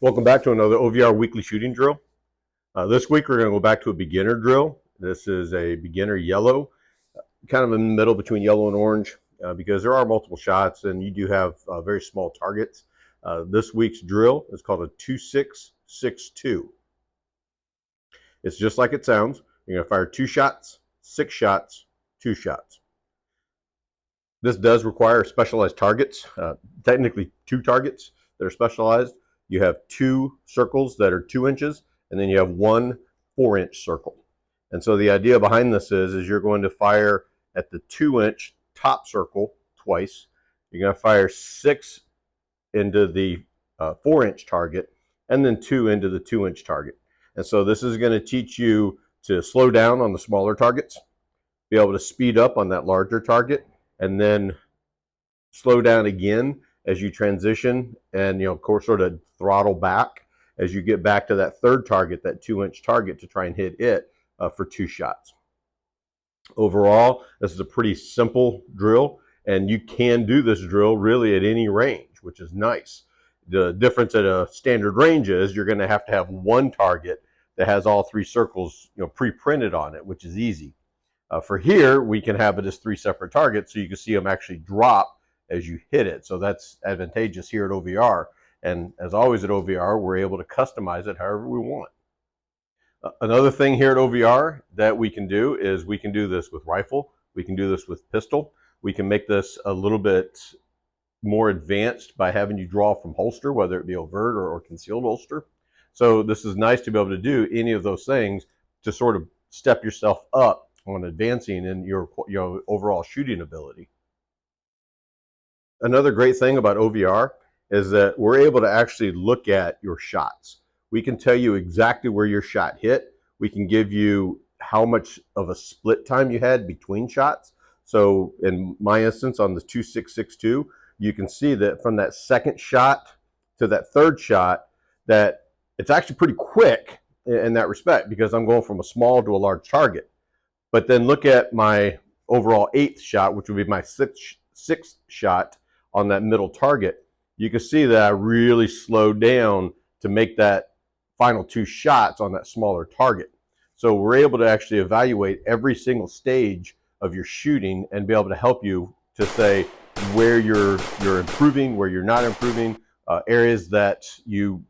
Welcome back to another OVR weekly shooting drill. This week we're going to go back to a beginner drill. This is a beginner yellow, kind of in the middle between yellow and orange, because there are multiple shots and you do have very small targets. This week's drill is called a 2-6-6-2. It's just like it sounds. You're going to fire 2 shots, 6 shots, 2 shots. This does require specialized targets, technically 2 targets that are specialized. You have 2 circles that are 2 inches, and then you have 1 4-inch circle. And so the idea behind this is you're going to fire at the 2-inch top circle twice. You're going to fire 6 into the 4-inch target, and then 2 into the 2-inch target. And so this is going to teach you to slow down on the smaller targets, be able to speed up on that larger target, and then slow down again as you transition, and of course sort of throttle back as you get back to that third target, that 2-inch target, to try and hit it for 2 shots. Overall, this is a pretty simple drill, and you can do this drill really at any range, which is nice. The difference at a standard range is you're going to have 1 target that has all 3 circles pre-printed on it, which is easy. For here, we can have it as 3 separate targets, so you can see them actually drop as you hit it. So that's advantageous here at OVR. And as always at OVR, we're able to customize it however we want. Another thing here at OVR that we can do is we can do this with rifle. We can do this with pistol. We can make this a little bit more advanced by having you draw from holster, whether it be overt or concealed holster. So this is nice to be able to do any of those things to sort of step yourself up on advancing in your overall shooting ability. Another great thing about OVR is that we're able to actually look at your shots. We can tell you exactly where your shot hit. We can give you how much of a split time you had between shots. So in my instance on the 2-6-6-2, you can see that from that second shot to that third shot, that it's actually pretty quick in that respect, because I'm going from a small to a large target. But then look at my overall 8th shot, which would be my 6th shot on that middle target. You can see that I really slowed down to make that final 2 shots on that smaller target. So we're able to actually evaluate every single stage of your shooting and be able to help you to say where you're improving, where you're not improving, areas that you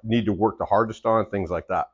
need to work the hardest on, things like that.